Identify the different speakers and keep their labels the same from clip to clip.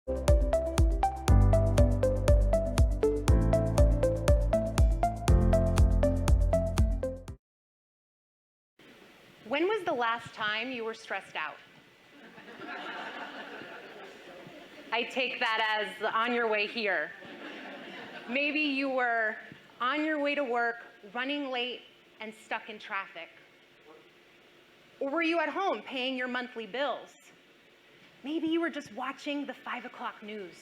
Speaker 1: When was the last time you were stressed out? I take that as on your way here. Maybe you were on your way to work, running late, and stuck in traffic. Or were you at home paying your monthly bills? Maybe you were just watching the 5 o'clock news.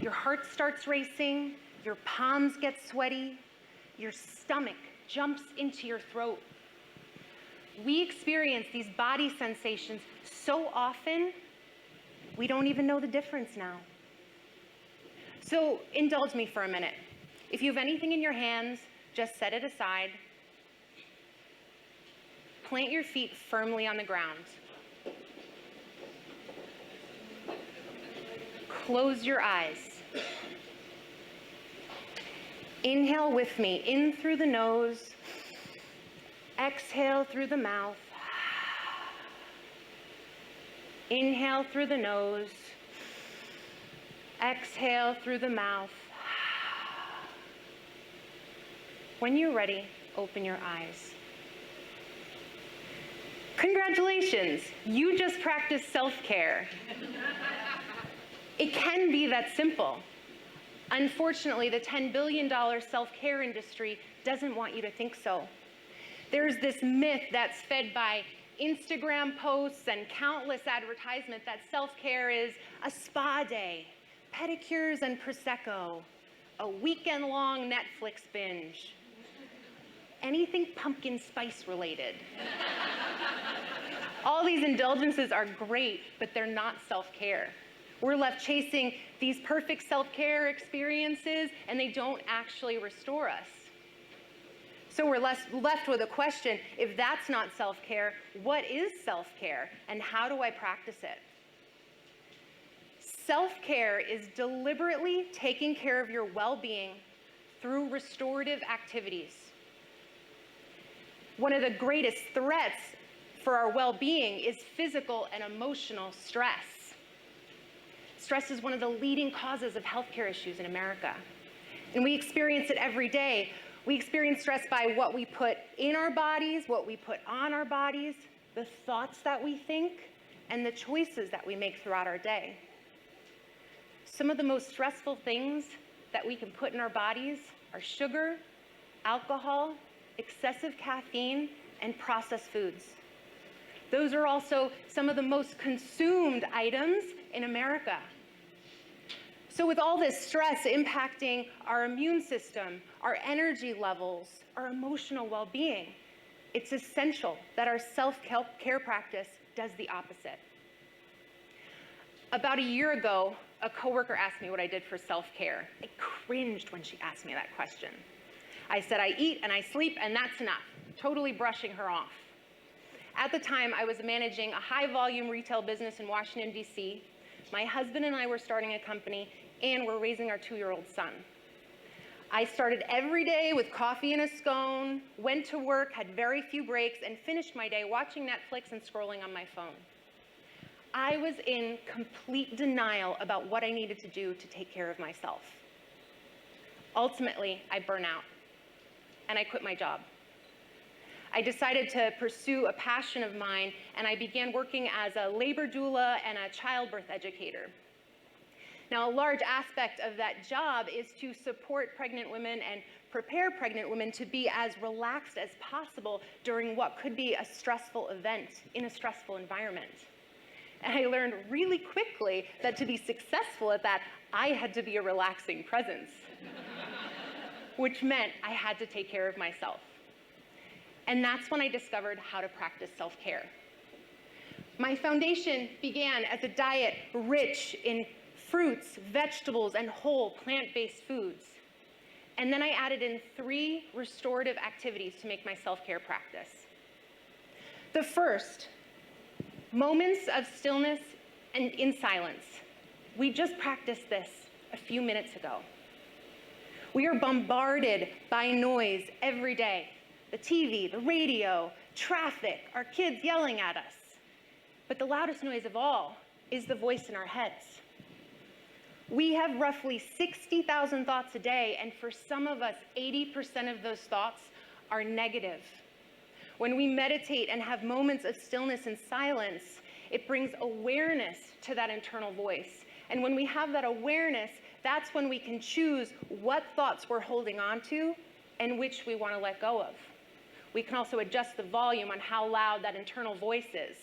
Speaker 1: Your heart starts racing, your palms get sweaty, your stomach jumps into your throat. We experience these body sensations so often, we don't even know the difference now. So indulge me for a minute. If you have anything in your hands, just set it aside. Plant your feet firmly on the ground. Close your eyes. Inhale with me, in through the nose. Exhale through the mouth. Inhale through the nose. Exhale through the mouth. When you're ready, open your eyes. Congratulations, you just practiced self-care. It can be that simple. Unfortunately, the $10 billion self-care industry doesn't want you to think so. There's this myth that's fed by Instagram posts and countless advertisements that self-care is a spa day, pedicures and Prosecco, a weekend-long Netflix binge, anything pumpkin spice related. All these indulgences are great, but they're not self-care. We're left chasing these perfect self-care experiences, and they don't actually restore us. So we're left with a question: if that's not self-care, what is self-care, and how do I practice it? Self-care is deliberately taking care of your well-being through restorative activities. One of the greatest threats for our well-being is physical and emotional stress. Stress is one of the leading causes of healthcare issues in America, and we experience it every day. We experience stress by what we put in our bodies, what we put on our bodies, the thoughts that we think, and the choices that we make throughout our day. Some of the most stressful things that we can put in our bodies are sugar, alcohol, excessive caffeine, and processed foods. Those are also some of the most consumed items in America. So with all this stress impacting our immune system, our energy levels, our emotional well-being, it's essential that our self-care practice does the opposite. About a year ago, a coworker asked me what I did for self-care. I cringed when she asked me that question. I said, I eat and I sleep and that's enough, totally brushing her off. At the time, I was managing a high-volume retail business in Washington, D.C. My husband and I were starting a company, and we're raising our 2-year-old son. I started every day with coffee and a scone, went to work, had very few breaks, and finished my day watching Netflix and scrolling on my phone. I was in complete denial about what I needed to do to take care of myself. Ultimately, I burned out, and I quit my job. I decided to pursue a passion of mine, and I began working as a labor doula and a childbirth educator. Now, a large aspect of that job is to support pregnant women and prepare pregnant women to be as relaxed as possible during what could be a stressful event in a stressful environment. And I learned really quickly that to be successful at that, I had to be a relaxing presence, which meant I had to take care of myself. And that's when I discovered how to practice self-care. My foundation began as a diet rich in fruits, vegetables, and whole plant-based foods. And then I added in 3 restorative activities to make my self-care practice. The first, moments of stillness and in silence. We just practiced this a few minutes ago. We are bombarded by noise every day. The TV, the radio, traffic, our kids yelling at us. But the loudest noise of all is the voice in our heads. We have roughly 60,000 thoughts a day, and for some of us, 80% of those thoughts are negative. When we meditate and have moments of stillness and silence, it brings awareness to that internal voice. And when we have that awareness, that's when we can choose what thoughts we're holding on to and which we want to let go of. We can also adjust the volume on how loud that internal voice is.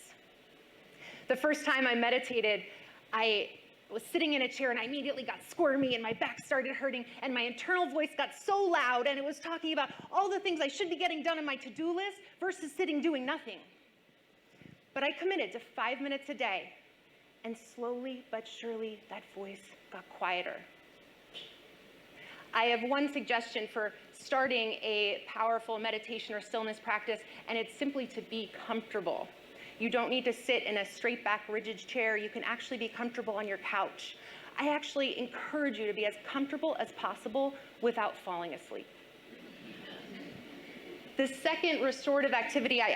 Speaker 1: The first time I meditated, I was sitting in a chair and I immediately got squirmy and my back started hurting and my internal voice got so loud and it was talking about all the things I should be getting done on my to-do list versus sitting doing nothing. But I committed to 5 minutes a day, and slowly but surely that voice got quieter. I have one suggestion for starting a powerful meditation or stillness practice, and it's simply to be comfortable. You don't need to sit in a straight back, rigid chair. You can actually be comfortable on your couch. I actually encourage you to be as comfortable as possible without falling asleep. The second restorative activity I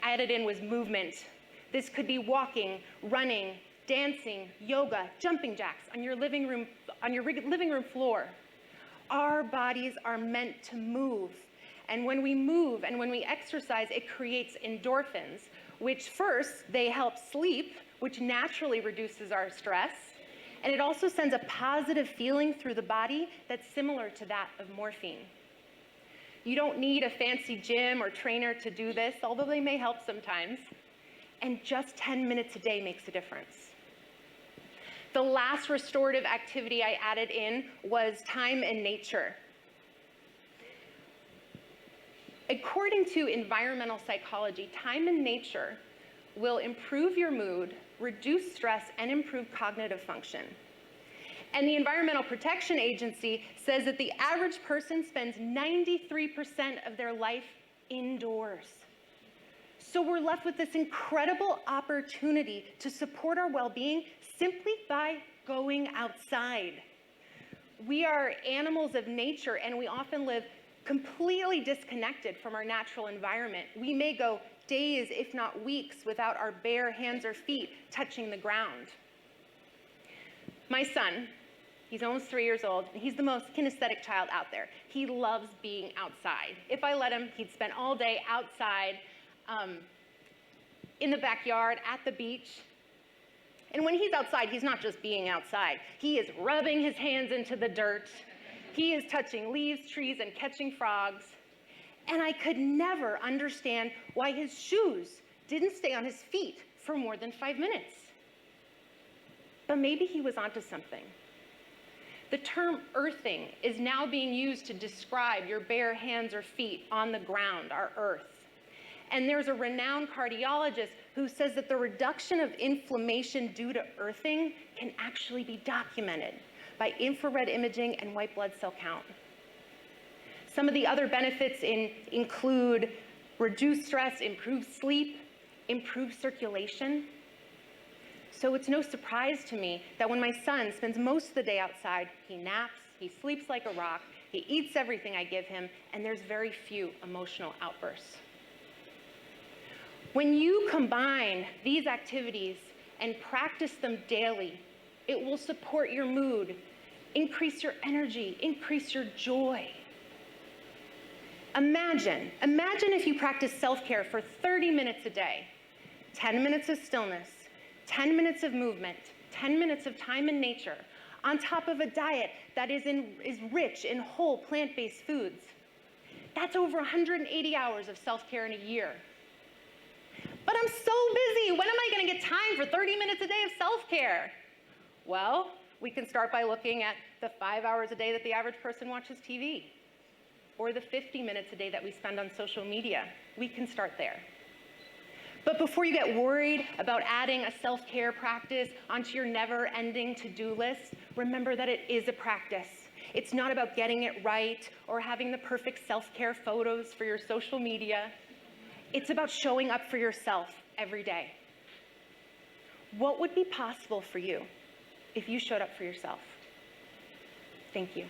Speaker 1: added in was movement. This could be walking, running, dancing, yoga, jumping jacks on your living room floor. Our bodies are meant to move. And when we move and when we exercise, it creates endorphins, which first, they help sleep, which naturally reduces our stress. And it also sends a positive feeling through the body that's similar to that of morphine. You don't need a fancy gym or trainer to do this, although they may help sometimes. And just 10 minutes a day makes a difference. The last restorative activity I added in was time in nature. According to environmental psychology, time in nature will improve your mood, reduce stress, and improve cognitive function. And the Environmental Protection Agency says that the average person spends 93% of their life indoors. So we're left with this incredible opportunity to support our well-being simply by going outside. We are animals of nature, and we often live completely disconnected from our natural environment. We may go days, if not weeks, without our bare hands or feet touching the ground. My son, he's almost 3 years old, and he's the most kinesthetic child out there. He loves being outside. If I let him, he'd spend all day outside, in the backyard, at the beach. And when he's outside, he's not just being outside. He is rubbing his hands into the dirt. He is touching leaves, trees, and catching frogs. And I could never understand why his shoes didn't stay on his feet for more than 5 minutes. But maybe he was onto something. The term earthing is now being used to describe your bare hands or feet on the ground, our earth. And there's a renowned cardiologist who says that the reduction of inflammation due to earthing can actually be documented by infrared imaging and white blood cell count. Some of the other benefits include reduced stress, improved sleep, improved circulation. So it's no surprise to me that when my son spends most of the day outside, he naps, he sleeps like a rock, he eats everything I give him, and there's very few emotional outbursts. When you combine these activities and practice them daily, it will support your mood, increase your energy, increase your joy. Imagine if you practice self-care for 30 minutes a day, 10 minutes of stillness, 10 minutes of movement, 10 minutes of time in nature, on top of a diet that is rich in whole plant-based foods. That's over 180 hours of self-care in a year. But I'm so busy. When am I going to get time for 30 minutes a day of self-care? Well, we can start by looking at the 5 hours a day that the average person watches TV, or the 50 minutes a day that we spend on social media. We can start there. But before you get worried about adding a self-care practice onto your never-ending to-do list, remember that it is a practice. It's not about getting it right or having the perfect self-care photos for your social media. It's about showing up for yourself every day. What would be possible for you if you showed up for yourself? Thank you.